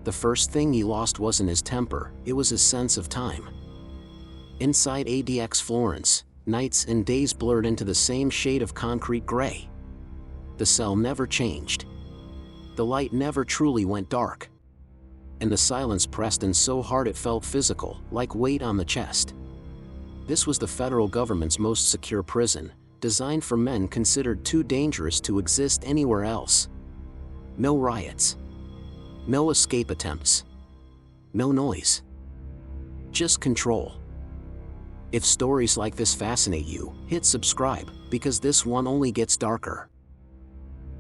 The first thing he lost wasn't his temper, it was his sense of time. Inside ADX Florence, nights and days blurred into the same shade of concrete gray. The cell never changed. The light never truly went dark. And the silence pressed in so hard it felt physical, like weight on the chest. This was the federal government's most secure prison, designed for men considered too dangerous to exist anywhere else. No riots. No escape attempts. No noise. Just control. If stories like this fascinate you, hit subscribe, because this one only gets darker.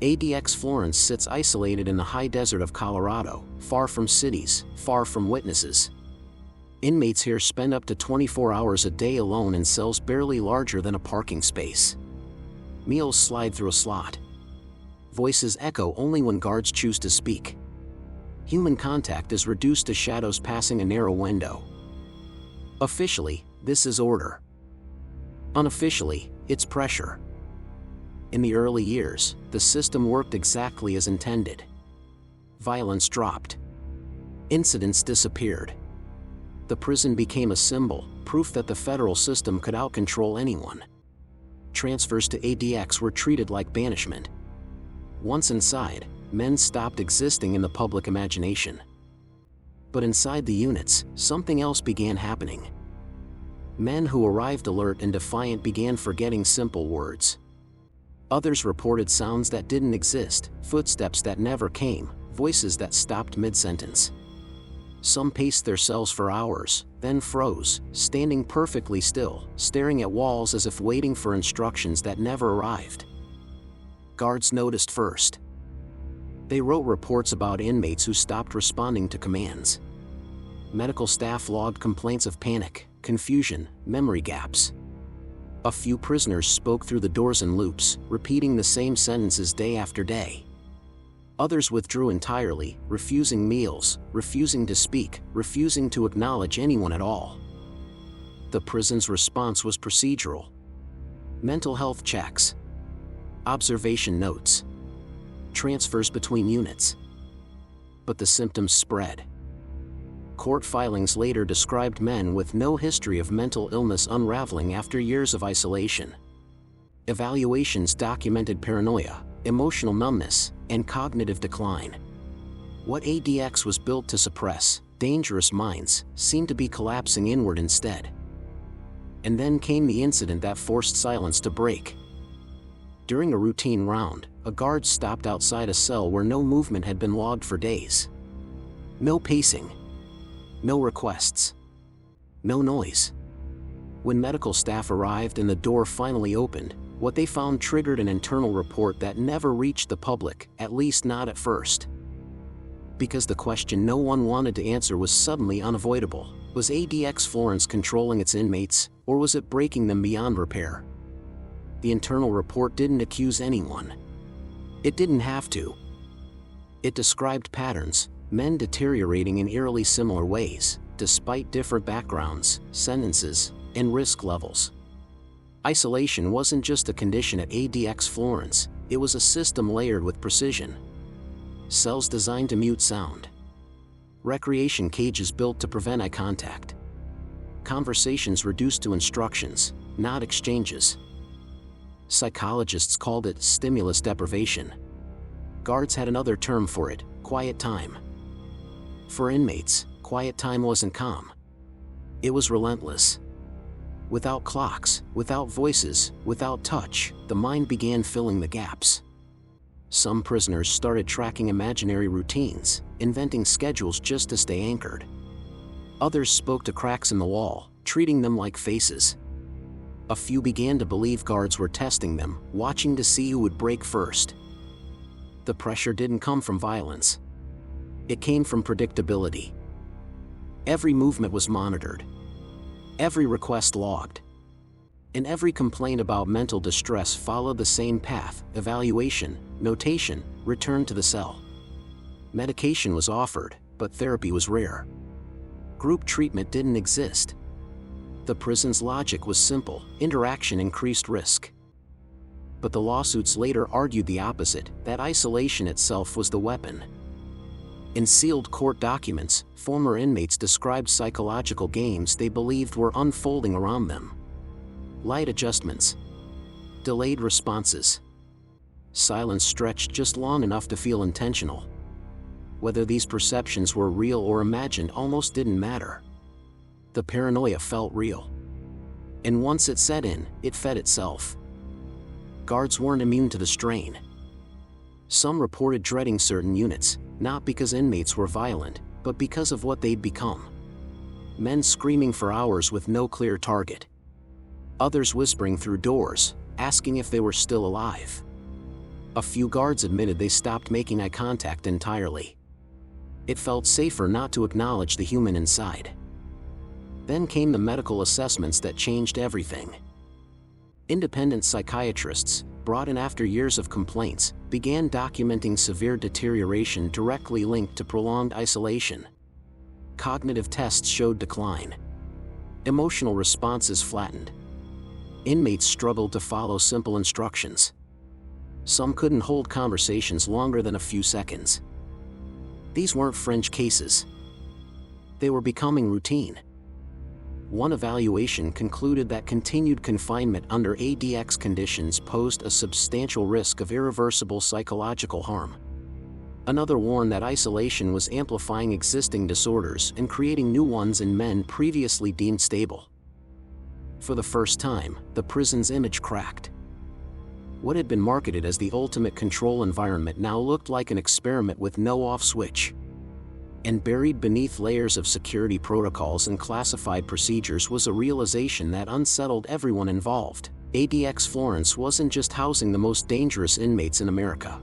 ADX Florence sits isolated in the high desert of Colorado, far from cities, far from witnesses. Inmates here spend up to 24 hours a day alone in cells barely larger than a parking space. Meals slide through a slot. Voices echo only when guards choose to speak. Human contact is reduced to shadows passing a narrow window. Officially, this is order. Unofficially, it's pressure. In the early years, the system worked exactly as intended. Violence dropped. Incidents disappeared. The prison became a symbol, proof that the federal system could out-control anyone. Transfers to ADX were treated like banishment. Once inside, men stopped existing in the public imagination. But inside the units, something else began happening. Men who arrived alert and defiant began forgetting simple words. Others reported sounds that didn't exist, footsteps that never came, voices that stopped mid-sentence. Some paced their cells for hours, then froze, standing perfectly still, staring at walls as if waiting for instructions that never arrived. Guards noticed first. They wrote reports about inmates who stopped responding to commands. Medical staff logged complaints of panic, confusion, memory gaps. A few prisoners spoke through the doors in loops, repeating the same sentences day after day. Others withdrew entirely, refusing meals, refusing to speak, refusing to acknowledge anyone at all. The prison's response was procedural. Mental health checks. Observation notes. Transfers between units. But the symptoms spread. Court filings later described men with no history of mental illness unraveling after years of isolation. Evaluations documented paranoia, emotional numbness, and cognitive decline. What ADX was built to suppress, dangerous minds, seemed to be collapsing inward instead. And then came the incident that forced silence to break. During a routine round, a guard stopped outside a cell where no movement had been logged for days. No pacing. No requests. No noise. When medical staff arrived and the door finally opened, what they found triggered an internal report that never reached the public, at least not at first. Because the question no one wanted to answer was suddenly unavoidable. Was ADX Florence controlling its inmates, or was it breaking them beyond repair? The internal report didn't accuse anyone. It didn't have to. It described patterns, men deteriorating in eerily similar ways, despite different backgrounds, sentences, and risk levels. Isolation wasn't just a condition at ADX Florence, it was a system layered with precision. Cells designed to mute sound. Recreation cages built to prevent eye contact. Conversations reduced to instructions, not exchanges. Psychologists called it stimulus deprivation. Guards had another term for it, quiet time. For inmates, quiet time wasn't calm. It was relentless. Without clocks, without voices, without touch, the mind began filling the gaps. Some prisoners started tracking imaginary routines, inventing schedules just to stay anchored. Others spoke to cracks in the wall, treating them like faces. A few began to believe guards were testing them, watching to see who would break first. The pressure didn't come from violence. It came from predictability. Every movement was monitored. Every request logged. And every complaint about mental distress followed the same path: evaluation, notation, return to the cell. Medication was offered, but therapy was rare. Group treatment didn't exist. The prison's logic was simple: interaction increased risk. But the lawsuits later argued the opposite, that isolation itself was the weapon. In sealed court documents, former inmates described psychological games they believed were unfolding around them. Light adjustments, delayed responses, silence stretched just long enough to feel intentional. Whether these perceptions were real or imagined almost didn't matter. The paranoia felt real. And once it set in, it fed itself. Guards weren't immune to the strain. Some reported dreading certain units, not because inmates were violent, but because of what they'd become. Men screaming for hours with no clear target. Others whispering through doors, asking if they were still alive. A few guards admitted they stopped making eye contact entirely. It felt safer not to acknowledge the human inside. Then came the medical assessments that changed everything. Independent psychiatrists, brought in after years of complaints, began documenting severe deterioration directly linked to prolonged isolation. Cognitive tests showed decline. Emotional responses flattened. Inmates struggled to follow simple instructions. Some couldn't hold conversations longer than a few seconds. These weren't fringe cases. They were becoming routine. One evaluation concluded that continued confinement under ADX conditions posed a substantial risk of irreversible psychological harm. Another warned that isolation was amplifying existing disorders and creating new ones in men previously deemed stable. For the first time, the prison's image cracked. What had been marketed as the ultimate control environment now looked like an experiment with no off switch. And buried beneath layers of security protocols and classified procedures was a realization that unsettled everyone involved. ADX Florence wasn't just housing the most dangerous inmates in America.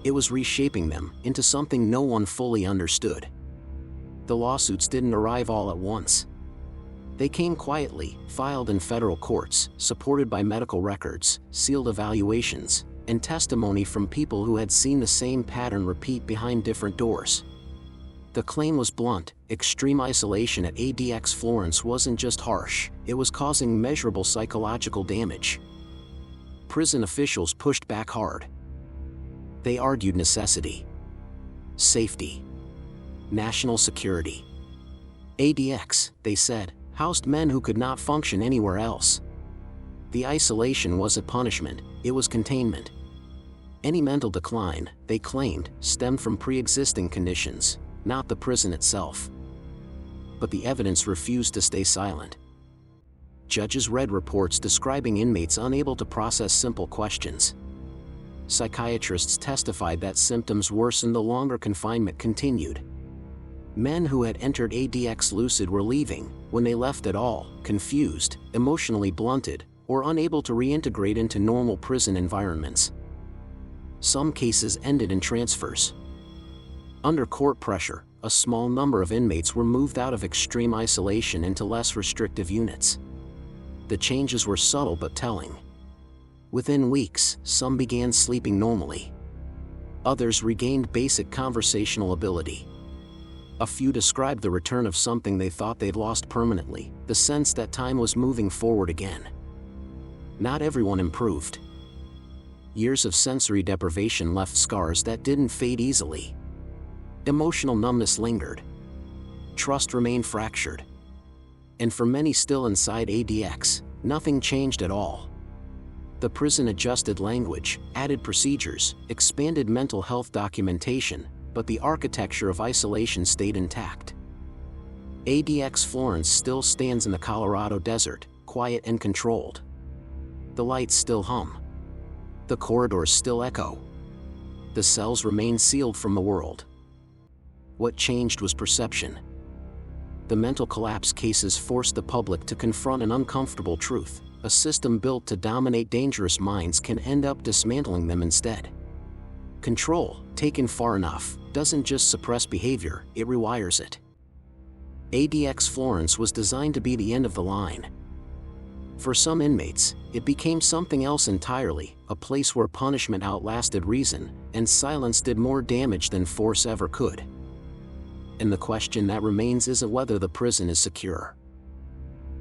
It was reshaping them into something no one fully understood. The lawsuits didn't arrive all at once. They came quietly, filed in federal courts, supported by medical records, sealed evaluations, and testimony from people who had seen the same pattern repeat behind different doors. The claim was blunt: extreme isolation at ADX Florence wasn't just harsh, it was causing measurable psychological damage. Prison officials pushed back hard. They argued necessity, safety, national security. ADX, they said, housed men who could not function anywhere else. The isolation was a punishment, it was containment. Any mental decline, they claimed, stemmed from pre-existing conditions, not the prison itself. But the evidence refused to stay silent. Judges read reports describing inmates unable to process simple questions. Psychiatrists testified that symptoms worsened the longer confinement continued. Men who had entered ADX lucid were leaving, when they left at all, confused, emotionally blunted, or unable to reintegrate into normal prison environments. Some cases ended in transfers. Under court pressure, a small number of inmates were moved out of extreme isolation into less restrictive units. The changes were subtle but telling. Within weeks, some began sleeping normally. Others regained basic conversational ability. A few described the return of something they thought they'd lost permanently, the sense that time was moving forward again. Not everyone improved. Years of sensory deprivation left scars that didn't fade easily. Emotional numbness lingered. Trust remained fractured. And for many still inside ADX, nothing changed at all. The prison adjusted language, added procedures, expanded mental health documentation, but the architecture of isolation stayed intact. ADX Florence still stands in the Colorado desert, quiet and controlled. The lights still hum. The corridors still echo. The cells remain sealed from the world. What changed was perception. The mental collapse cases forced the public to confront an uncomfortable truth: a system built to dominate dangerous minds can end up dismantling them instead. Control, taken far enough, doesn't just suppress behavior, it rewires it. ADX Florence was designed to be the end of the line. For some inmates, it became something else entirely, a place where punishment outlasted reason, and silence did more damage than force ever could. And the question that remains isn't whether the prison is secure.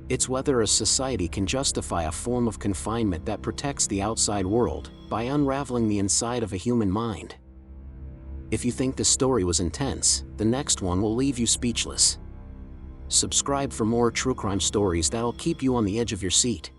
It's whether a society can justify a form of confinement that protects the outside world, by unraveling the inside of a human mind. If you think this story was intense, the next one will leave you speechless. Subscribe for more true crime stories that'll keep you on the edge of your seat.